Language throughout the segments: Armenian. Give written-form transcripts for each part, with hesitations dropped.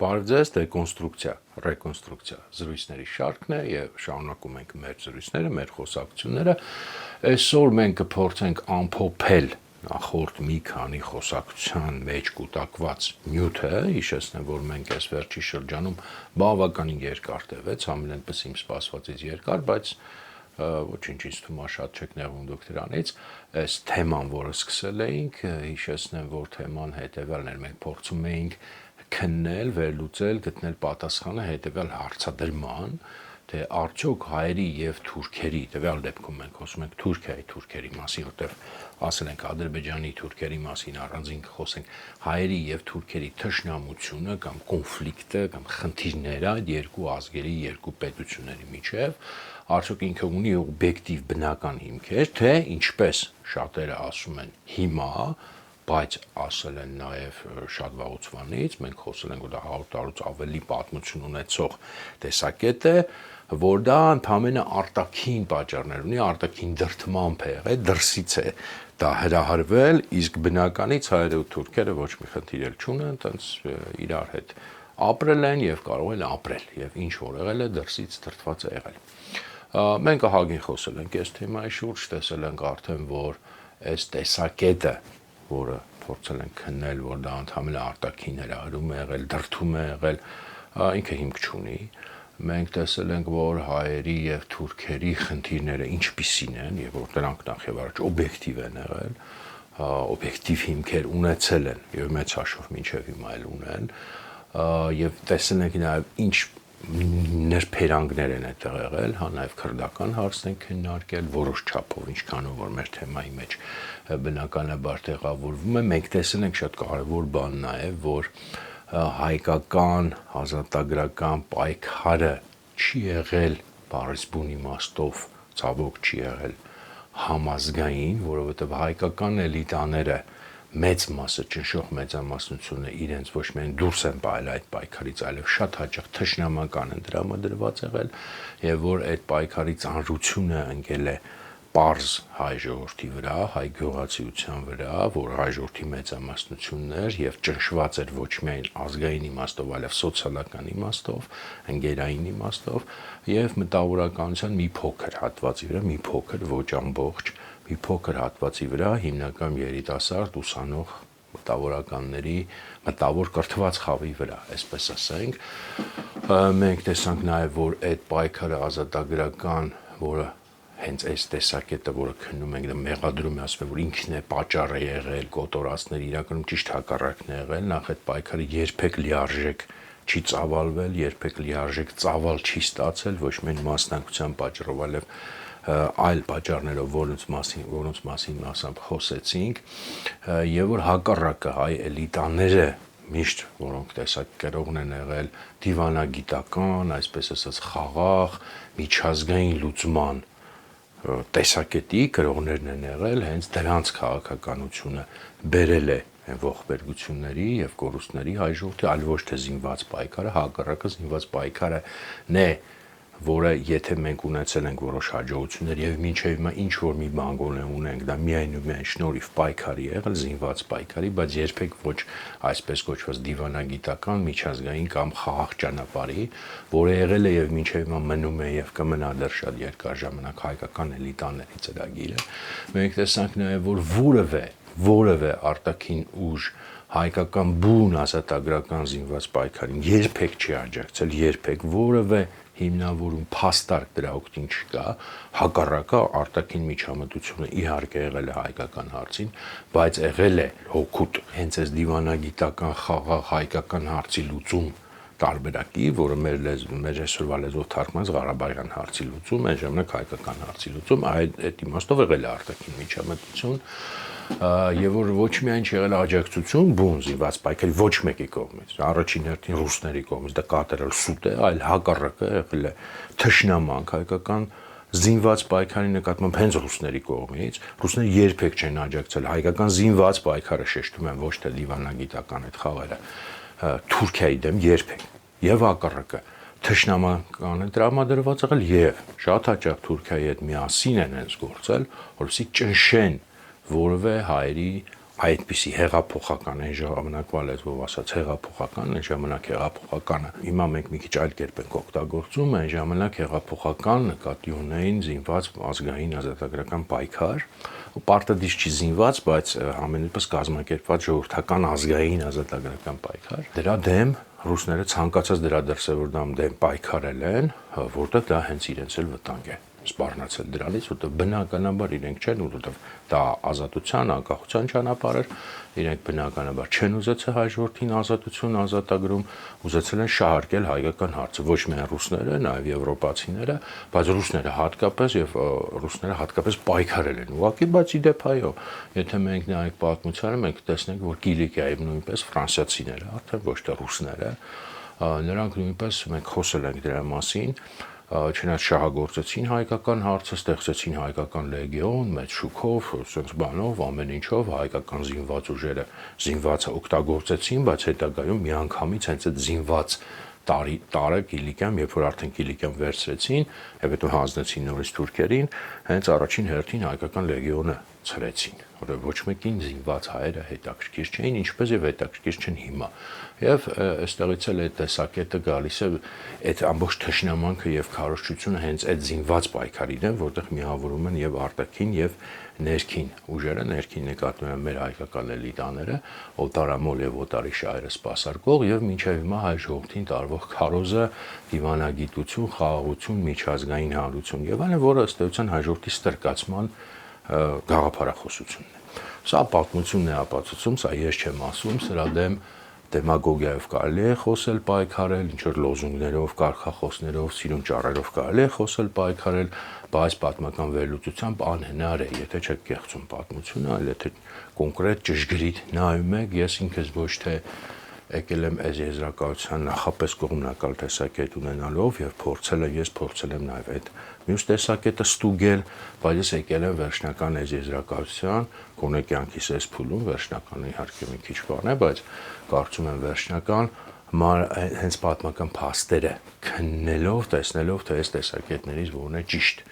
Բարև ձեզ, ռեկոնստրուկցիա զրույցների շարքն է եւ շարունակում ենք մեր զրույցները, մեր խոսակցությունները։ Այսօր մենք կփորձենք ամփոփել նախորդ մի քանի խոսակցության մեջ կուտակված նյութը, հիշեցնեմ, որ մենք այս վերջի շրջանում բավականին երկար տևեց, ամենապես իմ սպասվածից երկար, բայց ոչինչ ինձ թվում է շատ չեք նեղում դուք դրանից, այս թեման, որը սկսել էինք, հիշեցնեմ, որ թեման հետեւյալն էր, մենք փորձում էինք քննել, վերլուծել, գտնել պատասխանը հետեւյալ հարցադրման, թե արդյոք հայերի եւ թուրքերի, տվյալ դեպքում մենք խոսում ենք Թուրքիայի թուրքերի մասին, որտեղ ասել ենք Ադրբեջանի թուրքերի մասին առանձին խոսենք, հայերի եւ թուրքերի թշնամությունը կամ կոնֆլիկտը կամ խնդիրները այդ երկու ազգերի, երկու պետությունների միջեւ, արդյոք ինքը ունի օբյեկտիվ բնական հիմքեր, թե ինչպես շատերը ասում են հիմա, բայց ասել են նաև շատ վաղուց մենք խոսել ենք, որ դա 100 տարուց ավելի պատմություն ունեցող տեսակետ է, որ դա ընդհանրապես արտաքին պատճառներ ունի, արտաքին դրդմամբ է եղել, դրսից է դա հրահրվել, իսկ բնականից հայերը ու թուրքերը ոչ մի խնդիր չունեն, տենց իրար հետ ապրել են եւ կարող են ապրել եւ ինչ որ եղել է դրսից դրդված է եղել։ Մենք ահագին խոսել ենք այս թեմայի շուրջ, տեսել ենք արդեն, որ այս տեսակետը որը փորձել են քննել, որ դա ընդհանրապես արտաքին հրահրում է եղել, դրդում է եղել, ինքը հիմք չունի։ Մենք տեսել ենք, որ հայերի եւ թուրքերի խնդիրները ինչպիսին են եւ որ դրանք նախ եւ առաջ օբյեկտիվ են եղել, օբյեկտիվ հիմքեր ունեցել են եւ մեծ հաշվով մինչեւ հիմա էլ ունեն, եւ տեսել ենք նաեւ ինչ ներբերանքներ են այդտեղ եղել, հա նաև քրդական հարցն են քննարկել, որոշ չափով, ինչքանով որ մեր թեմայի մեջ բնականաբար տեղավորվում է, մենք տեսել ենք շատ կարևոր բան նաև, որ հայկական ազատագրական պայքարը չի եղել բառսբուն իմաստով, ցավոք չի եղել համազգային, որովհետև հայկական էլիտաները մեծ մասը ճնշող մեծամասնությունը իրենց ոչ միայն դուրս են պահել այդ պայքարից, այլև շատ հաճախ թշնամական են դրամադրված եղել եւ որ այդ պայքարի ծանրությունը ընկել է պարզ հայ ժողովրդի վրա, հայ գյուղացիության վրա, որ հայ ժողովրդի մեծամասնությունն էր եւ ճնշված էր ոչ միայն ազգային իմաստով, այլև սոցիալական իմաստով, ընկերային իմաստով եւ մտավորականության մի փոքր հատվածի վրա, մի փոքր ոչ ամբողջ մի փոքր հատվածի վրա հիմնական երիտասարդ ուսանող մտավորականների մտավոր կրթված խավի վրա, այսպես ասենք, մենք տեսանք նաև, որ այդ պայքարը ազատագրական, որը հենց այս տեսակետը, որը քննում ենք, դա մեղադրում է, ասում է, որ ինքն է պատճառը եղել, կոտորածները իրականում ճիշտ հակառակն է եղել, նախ այդ պայքարը երբեք լիարժեք չի ծավալվել, երբեք լիարժեք ծավալ չի ստացել, ոչ միայն մասնակցության պատճառով, այլև այլ պատճառներով, որոնց մասին մասամբ խոսեցինք, եւ որ հակառակը հայ էլիտաները միշտ, որոնք տեսակերողն են եղել դիվանագիտական, այսպես ասած խաղաղ, միջազգային լուծման տեսակետի կրողներն են եղել, հենց դրանց քաղաքականությունը բերել է ողբերգությունների եւ կորուստների հայ ժողովրդի, այլ ոչ թե զինված պայքարը, հակառակը զինված պայքարն է, որը եթե մենք ունեցել ենք որոշ հաջողություններ եւ մինչեւ հիմա ինչ որ մի բան ունենք, դա միայն ու միայն շնորհիվ պայքարի եղել, զինված պայքարի, բայց երբեք ոչ այսպես կոչված դիվանագիտական, միջազգային կամ խաղաղ ճանապարհի, որը եղել է եւ մինչեւ հիմա մնում է եւ կմնա դեռ շատ երկար ժամանակ հայկական էլիտաների ծրագիրը։ Մենք տեսանք նաեւ, որ որևէ արտաքին ուժ հայկական բուն ազատագրական զինված պայքարին երբեք չի աջակցել, երբեք որևէ հիմնավորում փաստարկ դրա օգտին չկա, հակառակը արտաքին միջամտությունը իհարկե եղել է հայկական հարցին, բայց եղել է հօգուտ հենց այս դիվանագիտական խաղաղ հայկական հարցի լուծում տարբերակի, որը մեր այսօրվա լեզվով թարգմանած Ղարաբաղյան հարցի լուծում, այն ժամանակ հայկական հարցի լուծում, այդ իմաստով եղել է արտաքին միջամտություն եւ որ ոչ միայն չեղել աջակցություն բուն զինված պայքարի ոչ մեկի կողմից, առաջին հերթին ռուսների կողմից, դա կատարել սուտ է, այլ հակառակը եղել է թշնամանք հայկական զինված պայքարի նկատմամբ հենց ռուսների կողմից, ռուսները երբեք չեն աջակցել հայկական զինված պայքարը, շեշտում են, ոչ թե դիվանագիտական այդ խաղերը Թուրքիայի դեմ երբեք եւ հակառակը թշնամանական է տրամադրված եղել եւ շատ հաճախ Թուրքիայի հետ միասին են հենց գործել, որովհետեւ ճնշեն որևէ հայերի այդպիսի հեղափոխական այն ժամանակվա լեզվով ասած հեղափոխական, այն ժամանակ հեղափոխականը հիմա մենք մի քիչ այլ կերպ ենք օգտագործում, այն ժամանակ հեղափոխական նկատի ունեին զինված ազգային ազատագրական պայքար, պարտադիր չի զինված, բայց ամենևս կազմակերպված ժողովրդական ազգային ազատագրական պայքար։ Դրա դեմ ռուսները ցանկացած դրա դրսևորում դեմ պայքարել են, որտեղ դա հենց իրենց էլ վտանգ է սպառնացել դրանից, որտեղ բնականաբար իրենք չեն, որտեղ դա ազատության, անկախության ճանապարհ էր, իրենք բնականաբար չեն ուզեցել հայ ժողովրդին ազատություն ազատագրում, ուզեցել են շահարկել հայկական հարցը, ոչ միայն ռուսները, նաև եվրոպացիները, բայց ռուսները հատկապես պայքարել են ուղղակի, բայց իդեպ այո, եթե մենք նայենք պատմությանը, մենք տեսնենք, որ Կիլիկիայում նույնպես ֆրանսիացիները, արդեն ոչ թե ռուսները, նրանք նույնպես մենք խոսել ենք դրա մասին, չնայած շահագործեցին հայկական հարցը, ստեղծեցին հայկական լեգիոն, մեծ շուկով, sense բանով, ամեն ինչով հայկական զինված ուժերը զինվածը օգտագործեցին, բայց հետագայում միանգամից հենց այդ զինված տարը Կիլիկիայում, երբ որ արդեն Կիլիկիան վերցրեցին, եւ հետո հանձնեցին նորից թուրքերին, հենց առաջին հերթին հայկական լեգիոնը ցրեցին, որը ոչ մեկին զինված հայերը հետաքրքիր չէին, ինչպես եւ հետաքրքիր չեն հիմա։ Եվ այստեղից էլ այդ տեսակետը գալիս է այդ ամբողջ թշնամանքը եւ քարոզչությունը հենց այդ զինված պայքարին է, որտեղ միավորում են եւ արտաքին եւ ներքին ուժերը, ներքին նկատում են մեր հայկական էլիտաները, օտարամոլ եւ օտարի շահերը սպասարկող եւ մինչեւ հիմա հայ ժողովրդին տարվող քարոզը, դիվանագիտություն, խաղաղություն, միջազգային հանրություն եւ այլն, որը ըստ էության հայ ժողովրդի ստրկացման գաղափարախոսությունն է։ Սա պատմությունն է ապացուցում, սա ես չեմ ասում, սրա դեմ դեմագոգիայով կարելի է խոսել, պայքարել, ինչ-որ լոզունգներով, կարգախոսներով, սիրուն ճառերով կարելի է խոսել, պայքարել, բայց պատմական վերլուծությամբ անհնար է, եթե չեք կեղծում պատմությունը, այլ եթե կոնկրետ ճշգրիտ նայում եք, ես ինքս ոչ թե եկել եմ այս եզրակացության նախապես կողմնակալ տեսակետ ունենալով եւ փորձել եմ նաեւ այդ մյուս տեսակետը ստուգել, բայց ես եկել եմ վերջնական այս եզրակացության, գոնե կյանքիս այս փուլում վերջնականը իհարկե մի քիչ բան է, բայց կարծում եմ վերջնական հենց պատմական փաստերը քննելով, տեսնելով թե այս տեսակետներից որն է ճիշտ,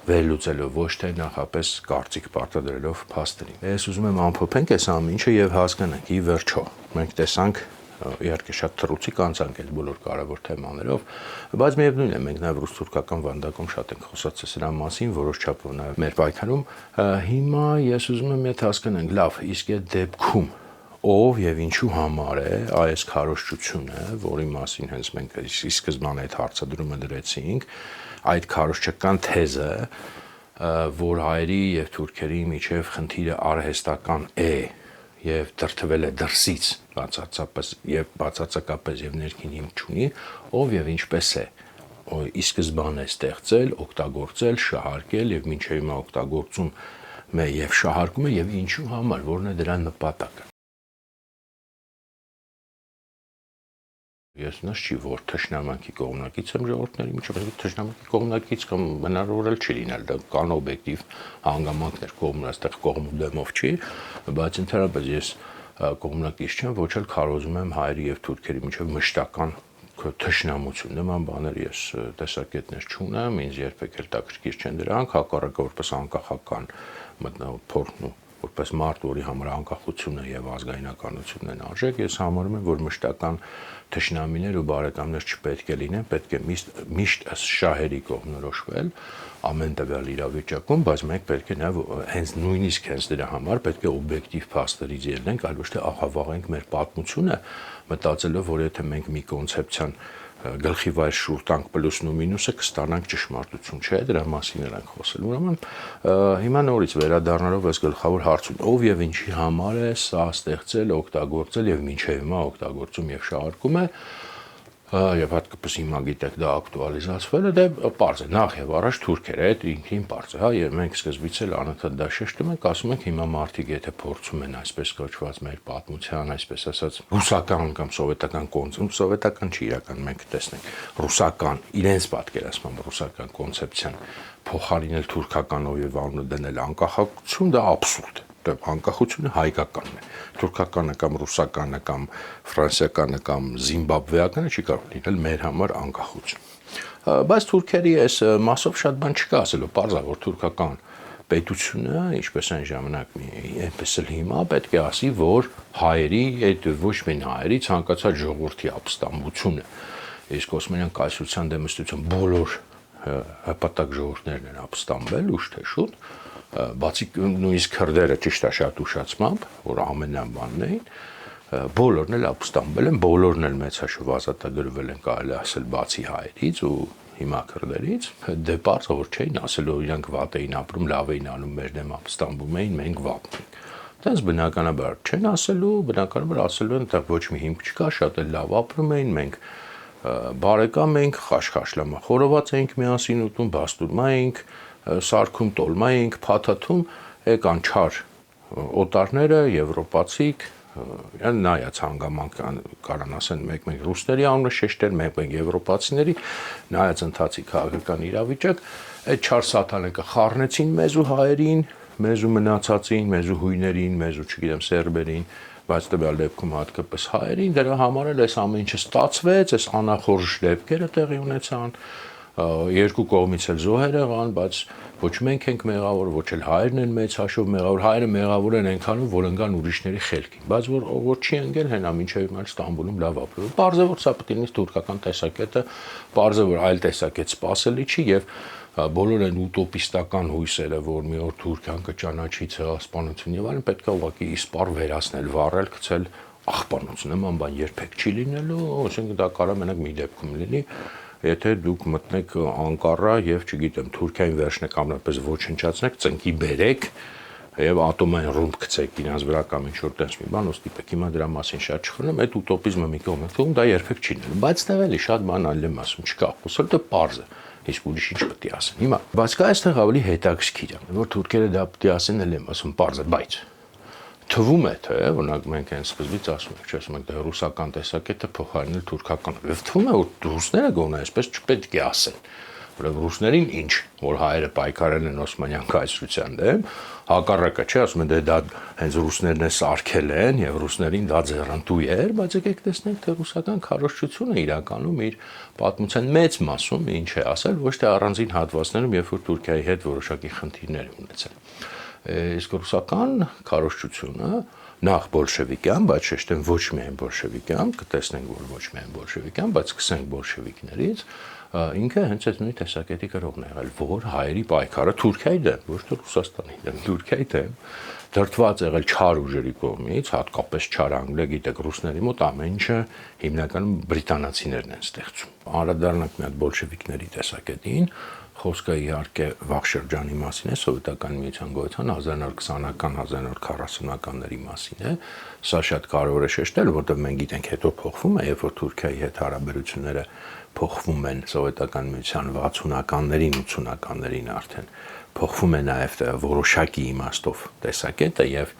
վերլուծելով ոչ թե նախապես կարծիք պարտադրելով փաստերին։ Ես ուզում եմ ամփոփենք այս ամեն ինչը եւ հասկանանք ի վերջո։ Մենք տեսանք իհարկե շատ թռուցիկ անցանք այդ բոլոր կարևոր թեմաներով, բայց միևնույն է մենք նաեւ ռուս-թուրքական վանդակում շատ ենք խոսացել սրա մասին, որոշ չափով նաեւ մեր պայքարում։ Հիմա ես ուզում եմ եթե հասկանանք, լավ, իսկ այդ դեպքում ով եւ ինչու համար է այս քարոզչությունը, որի մասին հենց մենք ի սկզբանե այդ հարցադրումը դրեցինք, այդ քարոզչական թեզը, որ հայերի եւ թուրքերի միջև խնդիրը արհեստական է եւ դրթվել է դրսից բացարձակապես եւ ներքին հիմք չունի, ով եւ ինչպես է ի սկզբանե ստեղծել, օգտագործել, շահարկել եւ մինչեւ հիմա օգտագործում է եւ շահարկում է եւ ինչու համար, որն է դրա նպատակը։ Ես նշ չի, որ թշնամանքի կողմնակից եմ ժողովրդների միջև, թշնամանքի կողմնակից կամ հնարավոր չի լինել, դա կան օբյեկտիվ հանգամանքներ, կողմն այստեղ կողմ ու դեմով չի, բայց ընդհանրապես ես կողմնակից չեմ, ոչ էլ քարոզում եմ հայերի եւ թուրքերի միջև մշտական թշնամություն, նման բաներ ես տեսակետներ չունեմ, ինձ երբեք էլ տակրկիր չեն դրանք, հակառակը որպես անկախական փորձ որպես մարդ, որի համար անկախությունը եւ ազգայնականությունն են արժեք, ես համարում եմ, որ մշտական թշնամիներ ու բարեկամներ չպետք է լինեն, պետք է միշտ ըստ շահերի կողմնորոշվել ամեն տվյալ իրավիճակում, բայց մենք պետք է նաեւ հենց նույնիսկ հենց դրա համար պետք է օբյեկտիվ փաստերից ելնենք, այլ ոչ թե աղավաղենք մեր պատմությունը, մտածելով, որ եթե մենք մի կոնցեպցիան գլխի վայր շուռ տանք պլյուսն ու մինուսը կստանանք ճշմարտություն, չէ, դրա մասին ենք խոսել։ Ուրեմն հիմա նորից վերադառնալով այս գլխավոր հարցին, ով եւ ինչի համար է սա ստեղծել, օգտագործել եւ մինչեւ հիմա օգտագործում եւ շահարկում է, եւ հատկապես հիմա գիտեք դա ակտուալիզացվել է, դե պարզ է, նախ եւ առաջ թուրքերը, այդ ինքնին պարզ է, հա, եւ մենք սկզբից էլ անընդհատ դա շեշտում ենք, ասում ենք հիմա մարդիկ եթե փորձում են այսպես կոչված մեր պատմության, այսպես ասած, ռուսական կամ սովետական կոնցեպտ, սովետական չի իրական մենք տեսնենք, ռուսական, իրենց պատկերացմամբ ռուսական կոնցեպցիան փոխարինել թուրքականով եւ անունը դնել անկախություն, դա աբսուրդ է։ Անկախությունը հայկականն է, թուրքականը կամ ռուսականը կամ ֆրանսիականը կամ զիմբաբվեականը չի կարող լինել մեր համար անկախություն։ Բայց թուրքերի այս մասով շատ բան չկա ասելու, պարզ է, որ թուրքական պետությունը, ինչպես այն ժամանակ այնպես էլ հիմա պետք է ասի, որ հայերի, այդ ոչ միայն հայերի, ցանկացած ժողովրդի ապստամբությունը, իսկ Օսմանյան կայսրության դեմ ըստություն բոլոր հպատակ ժողովուրդներն են ապստամբել ուշ թե շուտ, բացի նույնիսկ քրդերը ճիշտ է շատ ուշացմամբ, որ ամենաբանն էին, բոլորն էլ ապստամբել են, բոլորն էլ մեծ հաշվով ազատագրվել են, կարելի ասել, բացի հայերից ու հիմա քրդերից, դե պարզ որ չէին ասելու, իրանք վատ էին ապրում, լավ էին անում, մեր դեմ ապստամբում էին, մենք վատն ենք։ Դες բնականաբար չեն ասելու, բնականաբար ասելու են, այդտեղ ոչ մի հիմք չկա, շատ էլ լավ ապրում էին, մենք բարեկամ ենք, խաշխաշլամա խորոված էինք միասին ուտում, բաստուրմա էինք, սարքում տոլմա էինք, փաթաթում, եկան չար օտարները, եվրոպացիք, նայած հանգամանք կարան ասեն մեկ ռուսների անունը շեշտեր, մեկ եվրոպացիների, նայած ընթացիկ քաղաքական իրավիճակ, այդ չար սատանեկը խառնեցին մեզ ու հայերին, մեզ ու մնացածին, մեզ ու հույներին, մեզ ու չգիտեմ սերբերին, բայց տվյալ դեպքում հատկապես հայերին, դրա համար էլ այս ամեն ինչը ստացվեց, այս անախորժ դեպքերը տեղի ունեցան, երկու կողմից էլ զոհեր եղան, բայց ոչ մենք ենք մեղավոր, ոչ էլ հայերն են մեծ հաշվով մեղավոր, հայերը մեղավոր են այնքանում, որ ընկան ուրիշների խելքին, բայց որ չի ընկել հենա մինչև հիմա Ստամբուլում լավ ապրում։ Պարզ է որ սա պետք է լինի թուրքական տեսակետը, պարզ է որ այլ տեսակետ սпасելի չի եւ բոլոր այն ուտոպիստական հույսերը, որ մի օր Թուրքիան կճանաչի ցեղասպանություն եւ այլն, պետք է ուղղակի իսպար վերացնել, վառել, գցել աղբանոց նման բան երբեք չի լինելու, ասենք դա կարա մենակ մի դեպքում լինի, եթե դուք մտնեք Անկարա եւ չգիտեմ Թուրքիային վերջնեք ամենապես ոչնչացնեք, ծնկի բերեք եւ ատոմային ռումբ գցեք իրancs վրա կամ ինչ որ տես մի բան, ոստիպեք հիմա դրա մասին շատ չխորնեմ, այդ ուտոպիզմը մի կողմ է թվում, դա երբեք չի լինելու, բայց դա էլի շատ բան այլ եմ ասում, չկա, խոսել դա պարզ է, իսկ ուրիշ ինչ պետք է ասեն։ Հիմա, բայց կա այստեղ ավելի հետաքրքիր է, որ թուրքերը դա պետք է ասեն, էլ եմ ասում, պարզ է, բայց թվում է թե օրինակ մենք այն սկզբից ասում ենք, չէ՞, ասում ենք դա ռուսական տեսակետը փոխարինել թուրքականով։ Եվ թվում է որ ռուսները գոնե այսպես չպետք է ասեն։ Որովհետև ռուսներին ինչ, որ հայերը պայքարել են Օսմանյան կայսրության դեմ, հակառակը չէ, ասում են դա հենց ռուսներն է սարքել են եւ ռուսներին դա ձեռնտու էր, բայց եկեք տեսնենք թե ռուսական քարոզչությունը իրականում իր պատմության մեծ մասում ինչ է ասել, ոչ թե առանձին հատվածներում, երբ որ Թուրքիայի հետ որոշակի խնդիրներ ունեցել։ Իսկ ռուսական քարոզչությունը նախ բոլշևիկյան, բայց շեշտեմ ոչ միայն բոլշևիկյան, կտեսնենք որ ոչ միայն բոլշևիկյան, բայց սկսենք բոլշևիկներից, ինքը հենց այդ նույն տեսակետի կրողն է եղել, որ հայերի պայքարը Թուրքիայի դեմ, ոչ թե Ռուսաստանի դեմ, Թուրքիայի դեմ դրդված եղել չար ուժերի կողմից, հատկապես չար Անգլիա, գիտեք, ռուսների մոտ ամեն ինչը հիմնականում բրիտանացիներն են ստեղծում։ Անդրադառնանք մի հատ բոլշևիկների տեսակետին, խոսքը իհարկե վաղ շրջանի մասին է, սովետական միության գոյության 1920-ական, 1940-ականների մասին է։ Սա շատ կարևոր է շեշտել, որովհետև մենք գիտենք հետո փոխվում է, երբ որ Թուրքիայի հետ հարաբերությունները փոխվում են սովետական միության 60-ականներին, 80-ականներին արդեն փոխվում է նաև որոշակի իմաստով տեսակետը եւ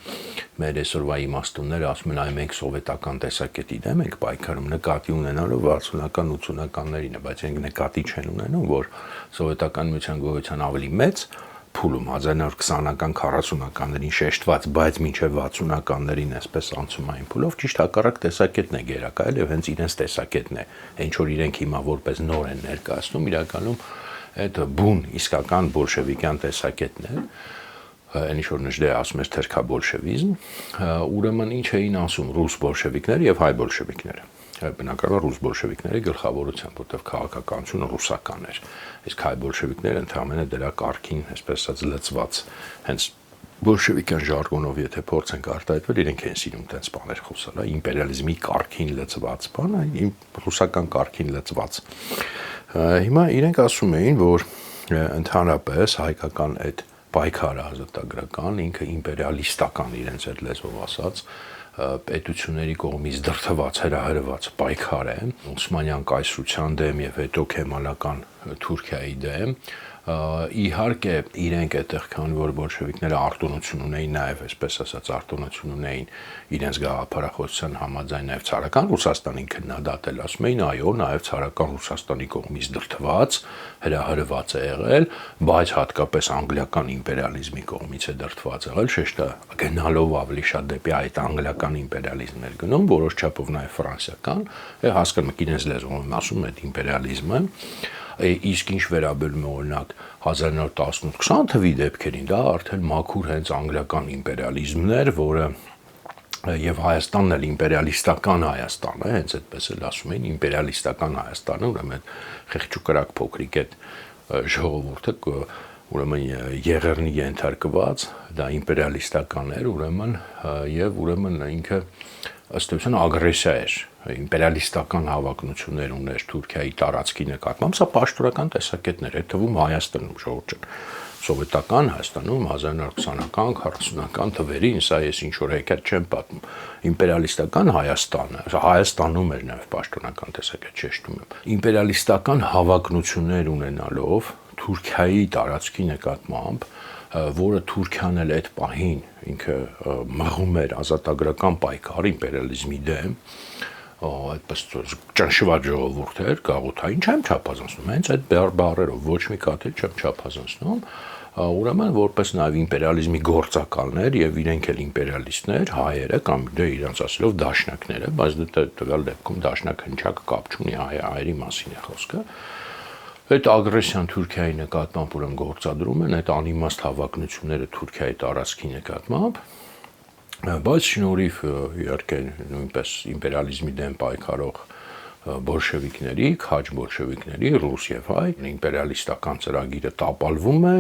մեր այսօրվա իմաստունները ասում են այ մենք սովետական տեսակետի դեմ ենք պայքարում նկատի ունենալով 60-ական 80-ականներին, բայց մենք նկատի չեն ունենում, որ սովետական միության գոյության ավելի մեծ փուլում 1920-ական 40-ականներին շեշտված, բայց մինչև 60-ականներին այսպես անցումային փուլով ճիշտ հակառակ տեսակետն է գերակայել եւ հենց իրենց տեսակետն է, ինչ որ իրենք հիմա որպես նոր են ներկայացնում, իրականում այդ բուն իսկական բոլշևիկյան տեսակետն է, այն ինչ որ նշդե ասում էր թերքաբոլշևիզմ, ուրեմն ինչ էին ասում ռուս բոլշևիկները եւ հայ բոլշևիկները։ Բնականաբար ռուս բոլշևիկների գլխավորությամբ, որտեղ քաղաքականությունը ռուսական էր, իսկ հայ բոլշևիկները ընդհանրապես դրա կարգին, այսպես ասած, լծված, հենց բոլշևիկյան ժարգոնով եթե փորձենք արտահայտվել, իրենք են սիրում տենց բաներ խոսել, իմպերիալիզմի կարգին լծված բան, ռուսական կարգին լծված։ Հիմա իրենք ասում էին, որ ընդհանրապես հայկական այդ պայքարը ազատագրական, ինքը իմպերիալիստական իրենց այդ լեզվով ասած, պետությունների կողմից դրդված, հրահրված պայքար է Օսմանյան կայսրության դեմ եւ հետո քեմալական Թուրքիայի դեմ, իհարկե իրենք այդտեղ քանի որ բոլշևիկները արտոնություն ունեին նաև այսպես ասած արտոնություն ունեին իրենց գաղափարախոսության համաձայն նաև ցարական Ռուսաստանին քննադատել, ասում էին այո նաև ցարական Ռուսաստանի կողմից դրդված հրահրված է եղել, բայց հատկապես անգլիական իմպերիալիզմի կողմից է դրդված եղել, շեշտը գնալով ավելի շատ դեպի այդ անգլիական իմպերիալիզմն էր գնում, որոշ չափով նաև ֆրանսիական, հասկանում եք իրենց լեզվով ասում այդ իմպերիալիզմը Իսկ ինչ վերաբերում է օրինակ 1918-20 թվականի դեպքերին, դա արդեն մաքուր հենց անգլիական իմպերիալիզմն էր, որը եւ Հայաստանն էլ իմպերիալիստական Հայաստան է, հենց այդպես էլ ասում էին իմպերիալիստական Հայաստանը, ուրեմն խեղճուկրակ փոքրիկ այդ ժողովուրդը ուրեմն եղեռնի ենթարկված, դա իմպերիալիստական էր, ուրեմն ինքը ըստ էության ագրեսիա էր, իմպերիալիստական հավակնություններ ուներ Թուրքիայի տարածքի նկատմամբ, սա պաշտոնական տեսակետներ է, թվում Հայաստանում ժողովուրդ ջան, սովետական Հայաստանում 1920-ական, 40-ական թվերին, սա ես ինչ որ հեքիաթ չեմ պատմում, իմպերիալիստական Հայաստանը, Հայաստանում էր նաև պաշտոնական տեսակետ շեշտում եմ, իմպերիալիստական հավակնություններ ունենալով Թուրքիայի տարածքի նկատմամբ, որը Թուրքիան էլ այդ պահին ինքը մղում էր ազատագրական պայքար իմպերիալիզմի դեմ, այդպես ճնշված ժողովուրդ էր, գաղութային չեմ չափազանցնում, հենց այդ բառերով ոչ մի կաթիլ չեմ չափազանցնում, ուրեմն որպես նաև իմպերիալիզմի գործակալներ եւ իրենք էլ իմպերիալիստներ, հայերը կամ դե իրանց ասելով դաշնակները, բայց դա տվյալ դեպքում դաշնակ հնչակ կապ չունի հայերի մասին է խոսքը։ Այդ ագրեսիան Թուրքիայի նկատմամբ ուրեմն գործադրում են այդ անիմաստ հավակնությունները Թուրքիայի տարածքի նկատմամբ, բայց շնորհիվ իհարկե նույնպես իմպերիալիզմի դեմ պայքարող բոլշևիկների, քաջ բոլշևիկների, ռուս եւ հայ, իմպերիալիստական ծրագիրը տապալվում է,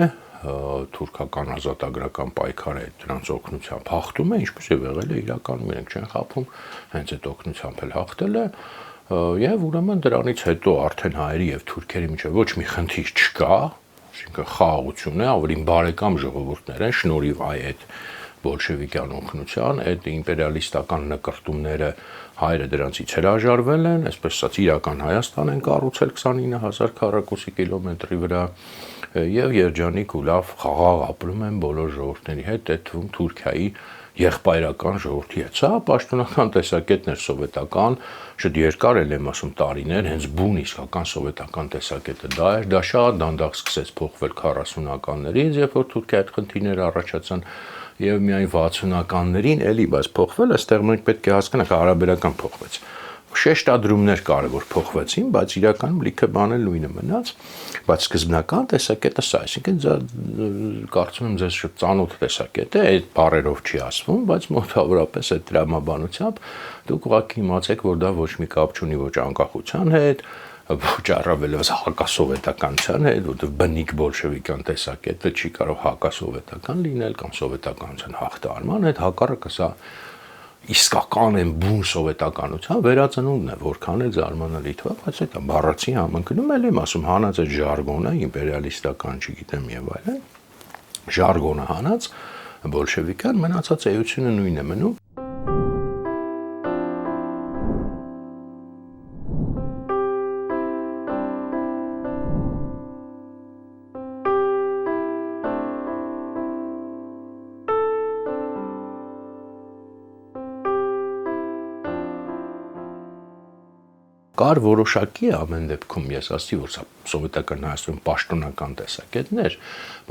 թուրքական ազատագրական պայքարը դրանց օգնությամբ հաղթում է, ինչպես եւ եղել է իրականում, իրենք չեն խափում, հենց այդ օգնությամբ էլ հաղթել է։ Եվ ուրեմն դրանից հետո արդեն հայերի եւ թուրքերի միջեւ ոչ մի խնդիր չկա, այսինքն խաղաղություն է, ավելի բարեկամ ժողովուրդներ են, շնորհիվ այդ բոլշևիկյան օգնության, այդ իմպերիալիստական նկարտումները հայերը դրանցից հրաժարվել են, այսպես ասած իրական Հայաստան են կառուցել 29000 քառակուսի կիլոմետրի վրա եւ երջանիկ ու լավ խաղաղ ապրում են բոլոր ժողովուրդների հետ, այդ թվում Թուրքիայի եղբայրական ժողովրդի հետ։ Սա պաշտոնական տեսակետն էր սովետական, շատ երկար էլ եմ ասում տարիներ, հենց բուն իսկական սովետական տեսակետը դա էր, դա շատ դանդաղ սկսեց փոխվել 40-ականներից, երբ որ Թուրքիայի այդ խնդիրները առաջացան եւ միայն 60-ականներին էլի, բայց փոխվել, այստեղ մենք պետք է հասկանանք հարաբերական փոխվեց։ Շեշտադրումներ կարևոր փոխվեցին, բայց իրականում լիքը բաներ նույնը մնաց, բայց սկզբնական տեսակետը սա, այսինքն կարծում եմ ձեզ շատ ծանոթ տեսակետ է, այդ բառերով չի ասվում, բայց մոտավորապես այդ դրամաբանությամբ դուք ուղղակի իմացեք, որ դա ոչ մի կապ չունի ոչ անկախության հետ, ոչ առավելևս հակասովետականության հետ, որտեղ բնիկ բոլշևիկյան տեսակետը չի կարող հակասովետական լինել կամ սովետականության հաղթահարման հետ, հակառակը սա իսկական են բուն սովետականության վերածնունդն է, որքան է զարմանալի թվա, բայց այդ բառացի համընկնում էլ եմ ասում, հանած այդ ժարգոնը, իմպերիալիստական, չգիտեմ եւ այլն, ժարգոնը հանած, բոլշևիկյան մնացած էությունը նույնն է մնում։ Կար որոշակի ամեն դեպքում ես ասի, որ սա սովետական Հայաստանում պաշտոնական տեսակետն էր,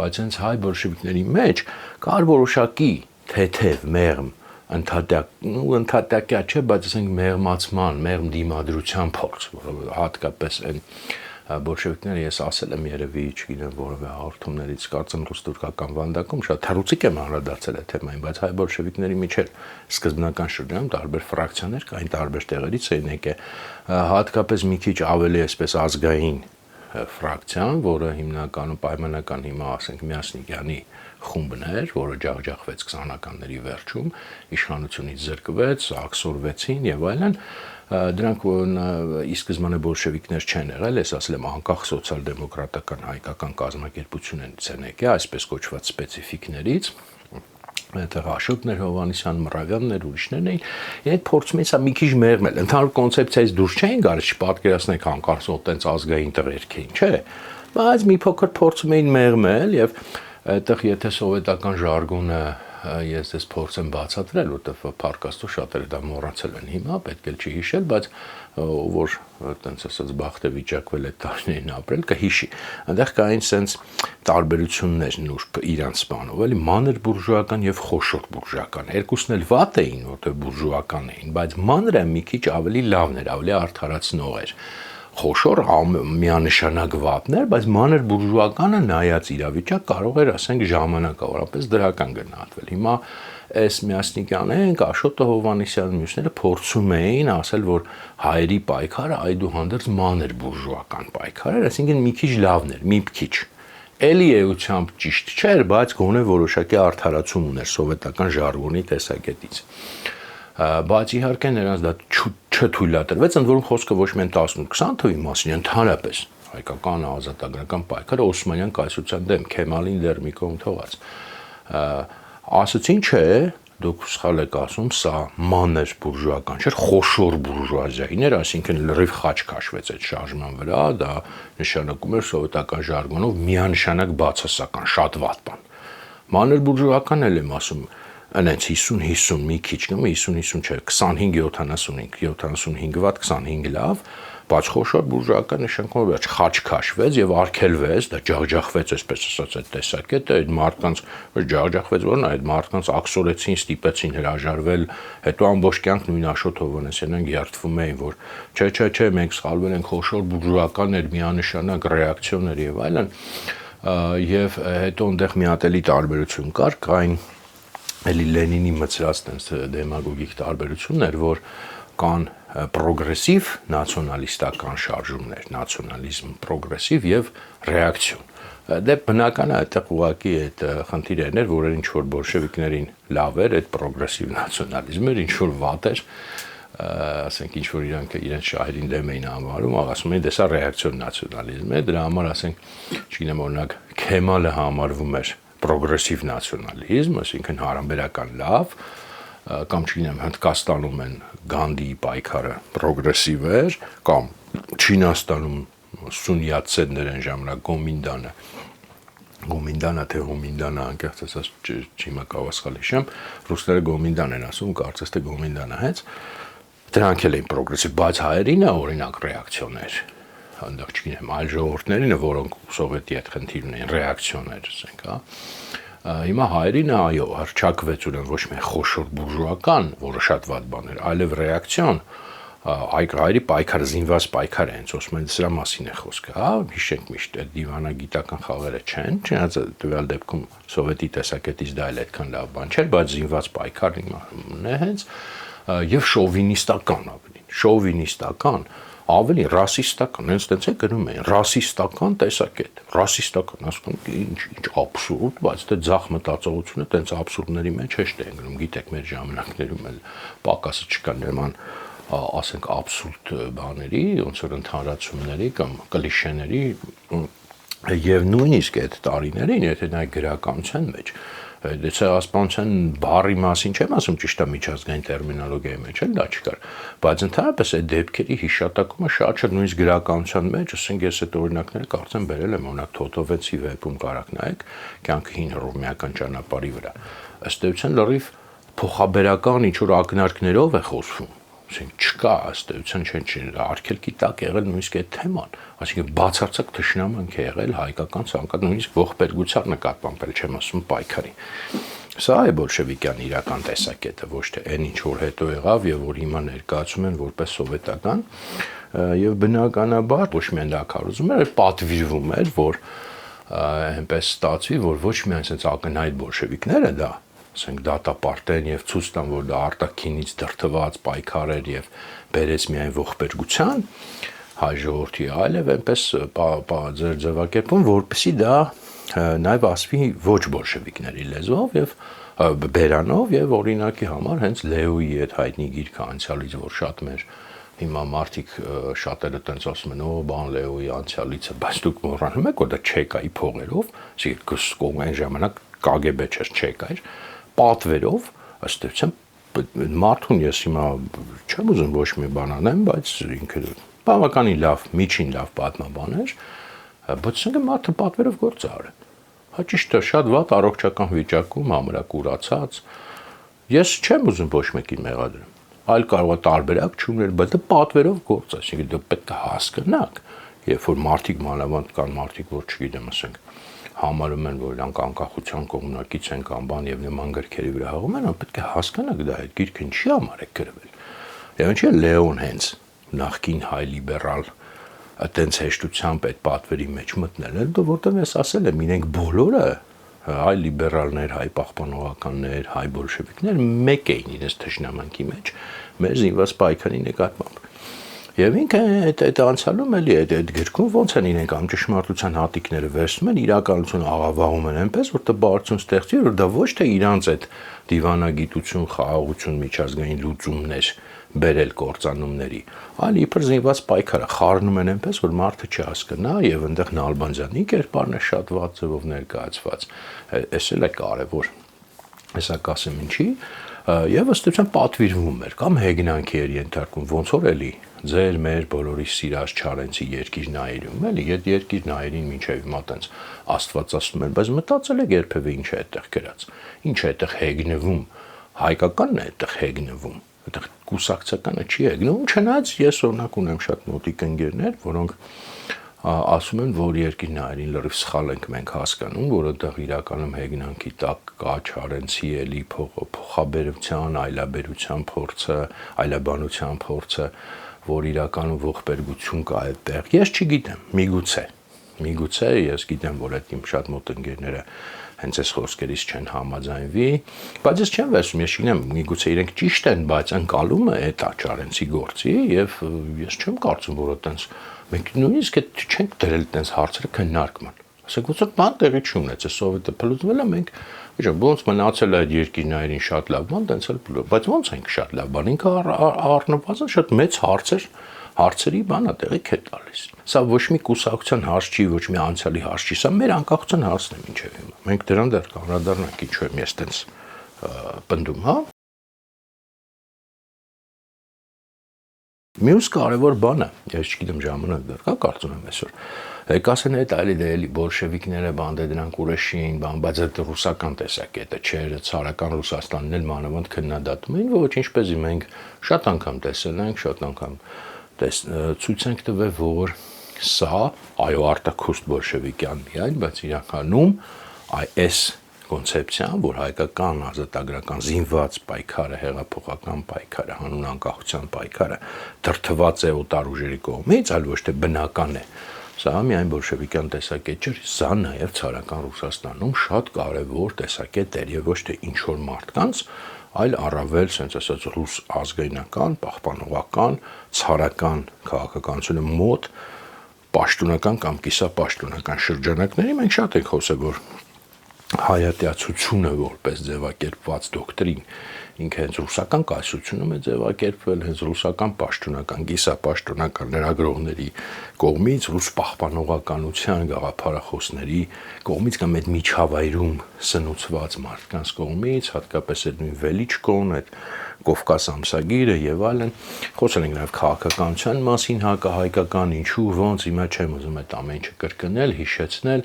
բայց հենց հայ բոլշևիկների մեջ կար որոշակի թեթև մեղմ ընդհատակյա չէ, բայց ասենք մեղմացման, մեղմ դիմադրության փորձ, որը հատկապես այն բոլշևիկները ես ասել եմ երևի, չգիտեմ, որևէ հաղորդումներից կարծեմ ռուս-թուրքական վանդակում շատ թռուցիկ եմ անդրադարձել այդ թեմային, բայց հայ բոլշևիկների միջև սկզբնական շրջանում տարբեր ֆրակցիաներ կային, տարբեր տեղերից էին եկել, հատկապես մի քիչ ավելի այսպես ազգային ֆրակցիան, որը հիմնականում պայմանական հիմա ասենք Միասնիկյանի խումբն էր, որը ջախջախվեց 20-ականների վերջում, իշխանությունից զրկվեց, աքսորվեցին եւ այլն, դրանք ի սկզբանե բոլշևիկներ չեն եղել, ես ասել եմ անկախ սոցիալ-դեմոկրատական հայկական կազմակերպություններից են եկել, այսպես կոչված սպეციფիկներից, այդտեղ Աշոտներ, Հովհաննիսյան, Մռավյաններ, ուրիշներն էին, իրենք փորձում էին սա մի քիչ մեղմել, ընդհանուր կոնցեպցիայից դուրս չէին գալիս, չպատկերացնեք հանկարծ տենց ազգային տղերք էին, չէ, բայց մի փոքր փորձում էին մեղմել եւ այդտեղ եթե սովետական ժարգոնը ես դες փորձեմ բացատրել, որտեղ փառքաստու շատերը դա մոռացել են հիմա, պետք է չի հիշել, բայց որ այտենց ասած բախտը վիճակվել է տարիներին ապրել, կհիշի։ Այնտեղ կային sense տարբերություններ նուրբ իրանց բանով, էլի մանր բուրժուական եւ խոշոր բուրժուական։ Երկուսն էլ վատ էին, որտեղ բուրժուական էին, բայց մանրը մի քիչ ավելի լավն էր, ավելի արդարացնող էր։ խոշոր միանշանակ վատներ, բայց մանր բուրժուականը նայած իրավիճակ կարող էր, ասենք, ժամանակավորապես դրական գնահատվել։ Հիմա այս Միասնիկյանեն, Աշոտը Հովհաննիսյանը, մյուսները փորձում էին ասել, որ հայերի պայքարը այդուհանդերձ մանր բուրժուական պայքար էր, այսինքն մի քիչ լավն էր, մի քիչ։ Էլի էությամբ ճիշտ չէր, բայց գոնե որոշակի արդարացում ուներ սովետական ժարգոնի տեսակետից։ Բայց իհարկե նրանց դա չթույլատրվեց, ընդ որում խոսքը ոչ միայն 18-20 թվականի մասին, ընդհանրապես հայկական ազատագրական պայքարը Օսմանյան կայսրության դեմ, Քեմալին դեռ մի կողմ թողած։ Ասացին, չէ, դուք սխալ եք ասում, սա մանր բուրժուական չէր, խոշոր բուրժուազիային էր, այսինքն լրիվ խաչ քաշվեց այդ շարժման վրա, դա նշանակում էր սովետական ժարգոնով միանշանակ բացասական, շատ վատ բան։ Մանր բուրժուական էլ եմ ասում, այնց 50-50 մի քիչ կամ 50-50 չէ, 25-75, 75 վատ, 25 լավ, բայց խոշոր բուրժուական նշանակում է խաչ քաշվեց եւ արգելվեց, դա ջախջախվեց, այսպես ասած, այդ տեսակետը, այդ մարդկանց ջախջախվեց, որն է, այդ մարդկանց աքսորեցին, ստիպեցին հրաժարվել, հետո ամբողջ կյանք նույն Աշոտ Հովհաննիսյանն երդվում էին, որ չէ, մենք սխալվել ենք, խոշոր բուրժուական էր, միանշանակ ռեակցիոներ եւ այլն, եւ հետո այնտեղ մի հատ էլի տարբերություն կային էլի Լենինի մցրած տենց դեմագոգիկ տարբերություններ, որ կան պրոգրեսիվ նացիոնալիստական շարժումներ, նացիոնալիզմ պրոգրեսիվ եւ ռեակցիոն։ Դե բնական է այդտեղ ուղղակի այդ խնդիրներն էր, որ ինչ որ բոլշևիկներին լավ էր այդ պրոգրեսիվ նացիոնալիզմը, ինչ որ վատ էր, ասենք ինչ որ իրենց շահերին դեմ էին համարում, ասում էին դեսա ռեակցիոն նացիոնալիզմ է, դրա համար ասենք, չգիտեմ, օրինակ Քեմալը համարվում էր պրոգրեսիվ նացիոնալիզմ, այսինքն հարաբերական լավ, կամ չգիտեմ, Հնդկաստանում են Գանդիի պայքարը պրոգրեսիվ էր, կամ Չինաստանում Սուն Յաթսենն այն ժամանակ Գոմինդանը թե Հոմինդանը, անկեղծ ասած չիմա կարող սխալ հիշեմ, ռուսները Գոմինդան են ասում, կարծես թե Գոմինդանը հենց, դրանք էլ էին պրոգրեսիվ, բայց հայերինը օրինակ ռեակցիոներ, այնտեղ չգիտեմ, այլ ժողովուրդներին, որոնք սովետի հետ խնդիր ունեն, ռեակցիոներ, ասենք, հա։ Հիմա հայերինը, այո, հռչակվեց ուրեմն ոչ միայն խոշոր բուրժուական, որը շատ վատ բան էր, այլև ռեակցիոն, հայերի պայքարը, զինված պայքար է, հենց Օսմանյան սրա մասին է խոսքը, հա, հիշենք միշտ, այդ դիվանագիտական խաղերը չեն, չնայած տվյալ դեպքում սովետի տեսակետից դա էլ այդքան լավ բան չէր, բայց զինված պայքարն է հենց, եւ շովինիստական ավելի ռասիստական, հենց տենց է գնում էին, ռասիստական տեսակետ, ռասիստական, ասում ինչ աբսուրդ, բայց դա ձախ մտածողությունը տենց աբսուրդների մեջ հեշտ է գնում, գիտեք, մեր ժամանակներում էլ պակասը չկա նման, ասենք, աբսուրդ բաների, ոնց որ ընդհանրացումների կամ կլիշեների, եւ նույնիսկ այդ տարիներին, եթե նայեք գրականության մեջ, ցեղասպանության բառի մասին չեմ ասում, ճիշտ է, միջազգային տերմինոլոգիայի մեջ էլ դա չկար, բայց ընդհանրապես այդ դեպքերի հիշատակումը շատ չէր, նույնիսկ գրականության մեջ, ասենք, ես այդ օրինակները կարծեմ բերել եմ, օրինակ Թոթովեցի վեպում կարակ նայեք, կյանքը հին հռոմեական ճանապարհի վրա, ըստ էության լրիվ փոխաբերական ինչ որ ակնարկներով է խոսվում, ասենք, չկա ըստ էության չեն արգելքի տակ եղել նույնիսկ այդ թեման, այսինքն բացարձակ թշնամանք է եղել հայկական ցանկացած նույնիսկ ողբերգության նկատմամբ էլ չեմ ասում պայքարի։ Սա է բոլշևիկյան իրական տեսակետը, ոչ թե այն ինչ որ հետո եղավ եւ որ հիմա ներկայացում են որպես սովետական, եւ բնականաբար ոչ միայն դա քարոզում էր, այլ պատվիրվում էր, որ այնպես ստացվի, որ ոչ միայն այսպես ակնհայտ բոլշևիկները դա ասենք դատապարտեն եւ ցույց տան, որ դա արտաքինից դրթված պայքար էր եւ բերեց միայն ողբերգության հայ ժողովրդի, այլև այնպես ձեր ձևակերպում, որպեսզի դա նաեւ ասվի ոչ բոլշևիկների լեզվով եւ բերանով եւ օրինակի համար հենց Լեոյի այդ հայտնի գիրքը անցյալից, որ շատ մեր հիմա մարդիկ շատերը տենց ասում են, բան Լեոյի անցյալիցը, բայց դուք մոռանում եք, որ դա չեկայի փողերով, այսինքն այն ժամանակ KGB չէր, չեկայր, պատվերով, ըստ էության մարդուն ես հիմա չեմ ուզում ոչ մի բան անեմ, բայց ինքը բավականին լավ, միջին լավ պատմաբան էր, բայց ասենք մարդը պատվերով գործ արել։ Հա ճիշտ է, շատ վատ առողջական վիճակում, ամրակուրացած։ Ես չեմ ուզում ոչ մեկին մեղադրեմ։ Այլ կարող է տարբերակ չուներ, բայց դա պատվերով գործ է, այսինքն դուք պետք է հասկանաք, երբ որ մարդիկ մանավանդ կան մարդիկ, որ չգիտեմ, ասենք համարում են, որ իրանք անկախության կողմնակից են կամ բան եւ նման գրքերի վրա հաղում են, պետք է հասկանաք դա այդ գիրքը ինչի համար է գրվել։ Եվ ինչի է Լեոն հենց նախկին հայ լիբերալ այտենց հեշտությամբ այդ պատվերի մեջ մտնել, որտեղ ես ասել եմ, իրենք բոլորը հայ լիբերալներ, հայ պահպանողականներ, հայ բոլշևիկներ մեկ էին իրենց թշնամանքի մեջ մեր զինված պայքարի նկատմամբ։ Եվ ինքը այդ անցյալում էլի այդ գրքում ոնց են իրենք ամճշմարտության հատիկները վերցնում են, իրականությունը աղավաղում են այնպես, որ տպավորություն ստեղծի, որ դա ոչ թե իրանց այդ դիվանագիտություն, խաղաղություն, միջազգային լուծումներ բերել կործանումների, այլ իբր զինված պայքարը խառնում են այնպես, որ մարդը չհասկանա եւ այնտեղ Նալբանդյանի կերպարն է շատ վատ ձևով ներկայացված։ Էս էլ է կարեւոր։ Հեսա կասեմ ինչի, եւ ըստ էության պատվիրվում էր կամ հեգնանքի էր ենթարկում, ոնց որ էլի ձեր մեր բոլորի սիրած Չարենցի երկիր նայերում, էլի այդ երկիր նայերին մինչեւ հիմա տենց Աստված ասում էր, բայց մտածել եք երբևէ ինչ է այդտեղ գրած, ինչ է այդտեղ հեգնվում, հայկականն է այդտեղ հեգնվում, այդտեղ կուսակցականը չի հեգնվում, չնայած ես օրինակ ունեմ շատ մոտիկ ընկերներ, որոնք ասում են, որ երկիր նայերին լրիվ սխալ ենք մենք հասկանում, որ այդտեղ իրականում հեգնանքի տակ կա Չարենցի էլի փոխաբերության, այլաբերության փորձը, այլաբանության փորձը, որ իրականում ողբերգություն կա այդտեղ։ Ես չգիտեմ, միգուցե ես գիտեմ, որ այդ իմ շատ մոտ ընկերները հենց այս խոսքերից չեն համաձայնվի, բայց ես չեմ վերցում, ես չգիտեմ, միգուցե իրենք ճիշտ են, բայց ընկալումը է դա Չարենցի գործի եւ ես չեմ կարծում, որ այտենց մենք նույնիսկ չենք դրել այտենց հարցերը քննարկման։ Ասենք ոնց բան տեղի չունեց, սովետը փլուզվել է, մենք ոնց մնացել է այդ երկիրներին շատ լավ բան, այտենց էլ փլուզ, բայց ոնց ենք շատ լավ բան, ինքը առնվազն շատ մեծ հարցերի բանա տեղիք է տալիս։ Սա ոչ մի կուսակցության հարց չի, ոչ մի անցյալի հարց չի, սա մեր անկախության հարցն է մինչև հիմա։ Մենք դրան դեռ կանրադառնանք, ինչու եմ ես այտենց պնդում, հա։ Մյուս կարևոր բանը, ես չգիտեմ ժամանակ դեռ կա, կարծում եմ այսօր, կասեն այդ այլի բոլշևիկները բանդե դրանք ուրիշին, բայց այդ ռուսական տեսակետը չէր, ցարական Ռուսաստանն էլ մանավանդ քննադատում էին, ոչ ինչպեսի մենք շատ անգամ տեսել ենք, շատ անգամ ցույց ենք տվել, որ սա այո արտաքուստ բոլշևիկյան միայն, բայց իրականում այս կոնցեպցիան, որ հայկական ազատագրական զինված պայքարը, հեղափոխական պայքարը, հանուն անկախության պայքարը դրդված է օտար ուժերի կողմից, այլ ոչ թե բնական է։ Սա միայն բոլշևիկյան տեսակետ չէր, սա նաև ցարական Ռուսաստանում շատ կարևոր տեսակետ էր եւ ոչ թե ինչ որ մարդկանց, այլ առավել, ասենց ասած, ռուս ազգայնական, պահպանողական, ցարական քաղաքականությունը մոտ պաշտոնական կամ կիսապաշտոնական շրջանակների մենք շատ ենք խոսել, որ հայատյացությունը որպես ձևակերպված դոկտրին ինքը հենց ռուսական կայսրությունում է ձևակերպվել, հենց ռուսական պաշտոնական, կիսապաշտոնական լրագրողների կողմից, ռուս պահպանողականության գաղափարախոսների կողմից կամ այդ միջավայրում սնուցված մարդկանց կողմից, հատկապես այդ նույն Վելիչկոն, այդ Կովկաս ամսագիրը եւ այլն, խոսել ենք նաեւ քաղաքականության մասին, հակահայկական, ինչու, ոնց, հիմա չեմ ուզում այդ ամեն ինչը կրկնել, հիշեցնել,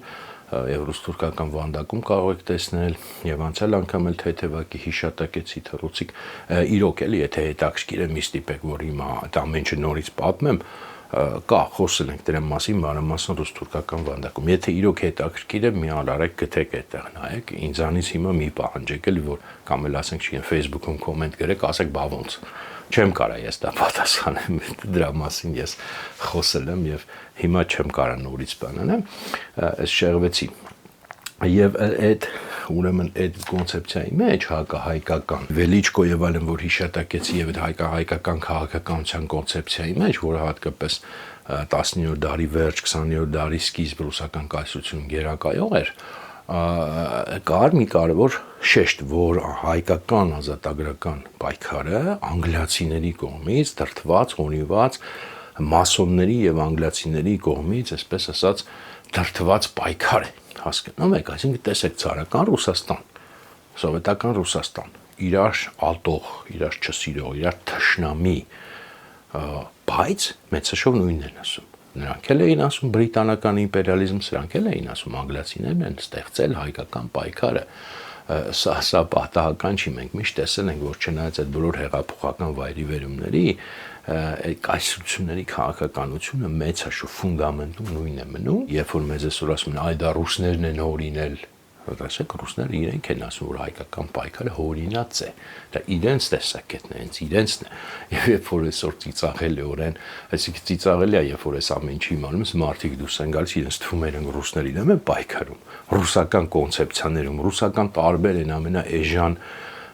եւ ռուս-թուրքական վանդակում կարող եք տեսնել եւ անցյալ անգամ էլ թեթևակի հիշատակեցի թռուցիկ իրոք էլի եթե հետաքրքիր է մի ստիպեք որ հիմա այդ ամեն ինչը նորից պատմեմ կա խոսել ենք դրա մասին մանրամասն ռուս-թուրքական վանդակում եթե իրոք հետաքրքիր է մի արարեք գտեք այդտեղ նայեք ինձանից հիմա մի պահանջեք էլի որ կամ էլ ասենք չգիտեմ Facebook-ում կոմենտ գրեք ասեք բա ոնց չեմ կարա ես դա պատասխանեմ դրա մասին ես խոսել եմ եւ հիմա չեմ կարա նորից բանանեմ այս շեղվեցի եւ այդ ուրեմն այդ կոնցեպցիայի մեջ հակահայկական Վելիչկո եւ այլն որ հիշատակեցի եւ այդ հայկահայկական քաղաքականության կոնցեպցիայի մեջ որը հատկապես 19-րդ դարի վերջ 20-րդ դարի սկիզբ ռուսական կայսրությունում գերակայող էր կար մի կարևոր շեշտ, որ հայկական ազատագրական պայքարը անգլիացիների կողմից դրդված, հոնիված մասոնների եւ անգլիացիների կողմից, այսպես ասած, դրդված պայքար է, հասկանում եք, այսինքն տեսեք ցարական Ռուսաստան, սովետական Ռուսաստան, իրար ալտող, իրար չսիրող, իրար թշնամի, բայց մեծաշով նույնն են ասում Նրանք էլ էին ասում բրիտանական իմպերիալիզմ, սրանք էլ էին ասում անգլիացիներն են ստեղծել հայկական պայքարը։ Սա պատահական չի, մենք միշտ տեսել ենք, որ չնայած այդ բոլոր հեղափոխական վայրիվերումների, կայսրությունների քաղաքականությունը մեծաշու ֆունդամենտում նույնն է մնում, երբ որ մեզ այսօր ասում են, այ դա ռուսներն են օրինել Տեսեք, ռուսները իրենք են ասում, որ հայկական պայքարը հորինած է։ Դա իրենց տեսակետն է, հենց իրենցն է։ Եվ երբ որ այսօր ծիծաղելիորեն, այսինքն ծիծաղելի է, երբ որ այս ամեն ինչի իմանում ես, մարդիկ դուրս են գալիս, իրենց թվում են ռուսների դեմ են պայքարում, ռուսական կոնցեպցիաներում, ռուսական տարբեր են ամենաէժան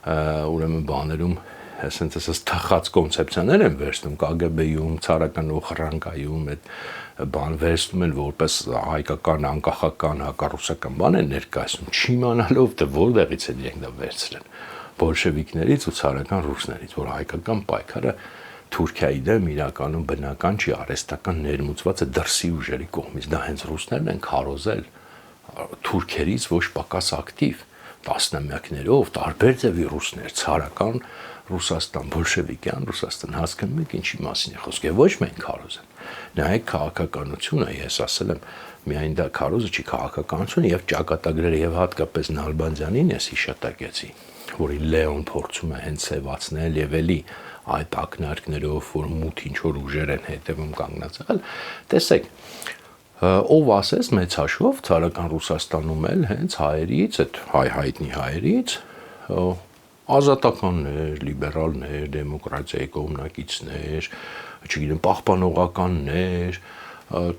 ուրեմն բաներում ասենց թխած կոնցեպցիաներ են վերցնում KGB-ում, ցարական օխրանկայում, այդ բան վերցնում են որպես հայկական, անկախական, հակառուսական բան են ներկայացնում, չիմանալով թե որտեղից են իրենք դա վերցրել բոլշևիկներից ու ցարական ռուսներից, որ հայկական պայքարը Թուրքիայի դեմ իրականում բնական չի, արհեստական ներմուծված է դրսի ուժերի կողմից, դա հենց ռուսներն են քարոզել թուրքերից ոչ պակաս ակտիվ տասնամյակներով տարբեր ձևի ռուսներ, ցարական Ռուսաստան, բոլշևիկյան Ռուսաստան, հասկանում եք ինչի մասին է խոսքը, ոչ մենք քարոզեն։ Նայեք քաղաքականությունը, ես ասել եմ, միայն դա քարոզը չի, քաղաքականությունը եւ ճակատագրերը եւ հատկապես Նալբանդյանին ես հիշատակեցի, որի Լեոն փորձում է հենց սևացնել եւ էլի այդ ակնարկներով, որ մութ ինչ որ ուժեր են հետևում կանգնած եղել, տեսեք, ով ասես մեծ հաշվով ցարական Ռուսաստանում էլ հենց հայերից, այդ հայտնի հայերից ազատականներ, լիբերալներ, դեմոկրատիայի կողմնակիցներ, չգիտեմ, պահպանողականներ,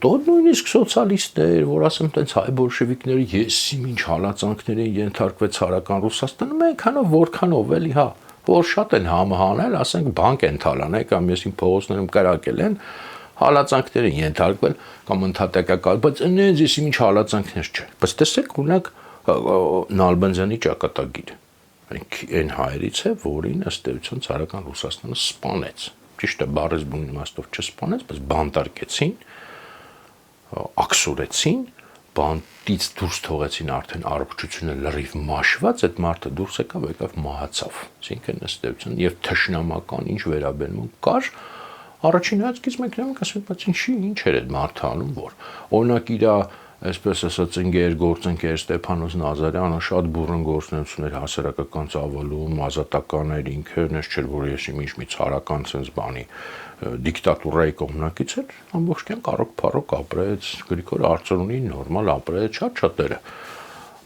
տոդ նույնիսկ սոցիալիստներ, որ ասեմ, տենց հայ բոլշևիկները եսիմ ինչ հալածանքների ենթարկվեց ցարական Ռուսաստանում, այնքանով որքանով էլի, հա, որ շատ են համահանել, ասենք, բանկ են թալանել կամ եսին փողոցներում կրակել են, հալածանքների ենթարկվել կամ ընդհատակակալ, բայց այնց եսիմ ինչ հալածանքներ չէ։ Բայց տեսեք, օրինակ Նալբանդյանի ճակատագիրը այն հայերից է, որին ըստ էության ցարական Ռուսաստանը սպանեց։ Ճիշտ է, բառից բուն իմաստով չսպանեց, բայց բանտարկեցին, աքսորեցին, բանտից դուրս թողեցին արդեն առողջությունը լրիվ մաշված, այդ մարդը դուրս եկավ մահացավ։ Այսինքն ըստ էության եւ թշնամական ինչ վերաբերմունք կար, առաջին հայացքից մենք նայենք ասենք, բայց ինչ էր այդ մարդը անում, որ օրինակ իր այսպես ասած գործընկեր Ստեփանոս Նազարյանը շատ բուրըն գործունեություն էր հասարակական ծավալում, ազատական էր ինքը, նես չէր, որ ես ինչ մի ցարական sense բանի դիկտատուրայի կողմնակից էր, ամբողջ կյանք առոք-փառոք ապրեց, Գրիգոր Արծրունի նորմալ ապրեց, շատ-շատերը։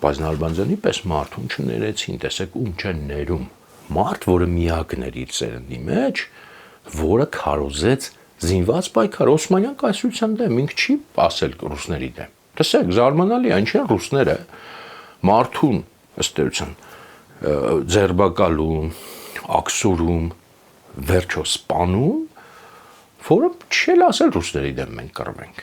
Բայց Նալբանդյանի պես մարդուն չներեցին, տեսեք ում չեն ներում։ Մարդ, որը միակն էր իր սերնդի մեջ, որը քարոզեց զինված պայքար Օսմանյան կայսրության դեմ, ինքը չի ասել ռուսների դեմ։ Տեսեք, զարմանալի է, ինչ են ռուսները մարդուն ըստ էության ձերբակալում, աքսորում, վերջո սպանում, որը չի ասել ռուսների դեմ մենք կռվենք։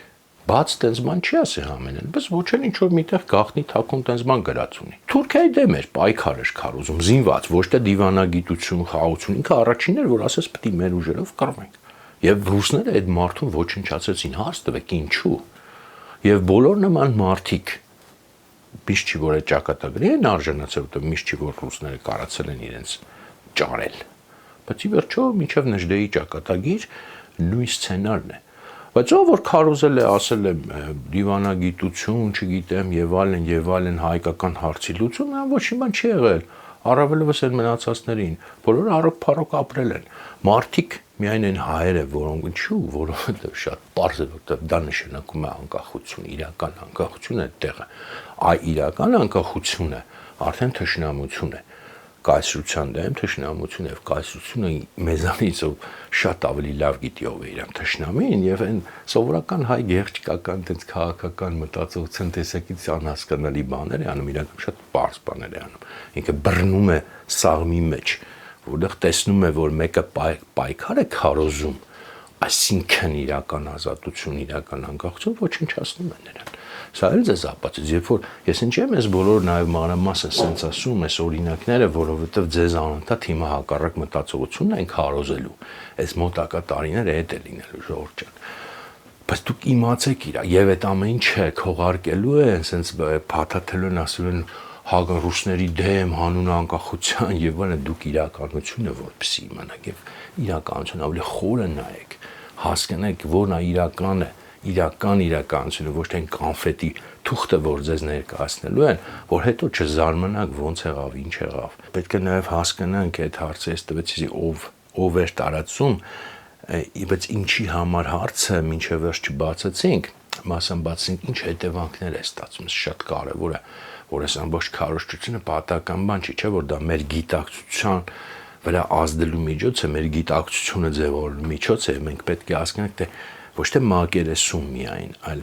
Բաց տենց բան չի ասել ամենեն, բայց ոչ էլ ինչ որ միտեղ գախնի թակուն տենց բան գրած ունի։ Թուրքիայի դեմ էր պայքար էր քարոզում, զինված, ոչ թե դիվանագիտություն, խաղաղություն, ինքը առաջինն էր, որ ասես պետք է մեր ուժերով կռվենք։ Եվ ռուսները այդ մարդուն ոչնչացրեցին, հարց տվեք ինչու։ Եվ բոլոր նման մարդիկ միշտ չի որ այդ ճակատագրի են արժանացել, որտեղ միշտ չի որ ռուսները կարացել են իրենց ճարել։ Բայց ի վերջո մինչև Նժդեի ճակատագիր նույն սցենարն է։ Բայց ով որ քարոզել է, ասել է դիվանագիտություն, չգիտեմ, եւ այլն հայկական հարցի լուծում, նա ոչ մի բան չի եղել։ Առավելևս այն մնացածներին, բոլորը առոք-փառոք ապրել են։ Մարդիկ միայն այն հայերը, որոնք ինչու, որովհետև շատ պարզ է, որտեղ դա նշանակում է անկախություն, իրական անկախություն է տեղը։ Այ իրական անկախությունը արդեն թշնամություն է։ Կայսրության դեմ թշնամություն եւ կայսրությունը մեզանից շատ ավելի լավ գիտի ով է իրան թշնամին եւ այն սովորական հայ գեղեցկական տենց քաղաքական մտածողության տեսակից անհասկանալի բաներ է անում, իրական շատ պարզ բաներ է անում։ Ինքը բռնում է սաղմի մեջ, որտեղ տեսնում է, որ մեկը պայքար է քարոզում, այսինքն իրական ազատություն, իրական անկախություն ոչնչացնում է նրան։ Սա էլ ձեզ ապացույց, երբ որ ես ինչ եմ ես բոլոր նաև մանրամասն սենց ասում ես օրինակները, որովհետև ձեզ անընդհատ հիմա հակառակ մտածողությունն են քարոզելու, այս մոտակա տարիները հետ է լինելու ժողովուրդ ջան։ Բայց դուք իմացեք իրա, եւ այդ ամեն ինչը քողարկելու են, սենց փաթաթելու են, ասում են ռուսների դեմ, հանուն անկախության եւ այլն, դուք իրականությունը որպեսի իմանաք եւ իրականությունը ավելի խորը նայեք, հասկանաք, որն է իրականը, իրականությունը, ոչ թե կոնֆետի թուղթը, որ ձեզ ներկայացնելու են, որ հետո չզարմանաք ոնց եղավ, ինչ եղավ։ Պետք է նաեւ հասկանանք այդ հարցը, ես տվեցի ով էր տարածում, բայց ինչի համար հարցը մինչև վերջ չբացեցինք, մասամբ բացենք ինչ հետևանքներ է ստացվում, շատ կարևոր է, որ այս ամբողջ քարոզչությունը պատահական բան չի, չէ՞ որ դա մեր գիտակցության վրա ազդելու միջոց է, մեր գիտակցությունը ձևավորելու միջոց է, մենք պետք է հասկանանք, թե ոչ թե մակերեսում միայն, այլ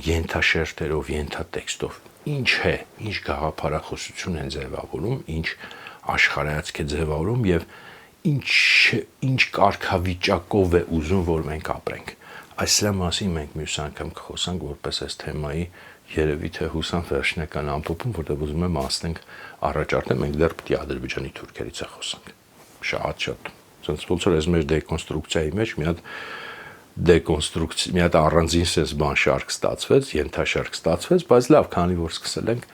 ենթաշերտերով, ենթատեքստով ինչ է, ինչ գաղափարախոսություն են ձևավորում, ինչ աշխարհայացք է ձևավորում եւ ինչ կարգավիճակով է ուզում, որ մենք ապրենք։ Այս սրա մասին մենք մյուս անգամ կխոսանք որպես այս թեմայի երևի թե հուսամ վերջնական ամփոփում, որտեղ ուզում եմ ասենք առաջարկել, մենք դեռ պետք է Ադրբեջանի թուրքերից է խոսանք։ Շատ, sense ոնց որ այս մեր դեկոնստրուկցիայի մեջ մի հատ առանձին sense բան շարք ստացվեց, ենթաշարք ստացվեց, բայց լավ, քանի որ սկսել ենք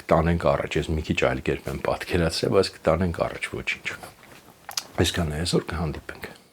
կտանենք առաջ, ես մի քիչ այլ կերպ եմ պատկերացրել, բայց կտանենք առաջ ոչինչ։ Այսքան է այսօր, կհանդիպենք։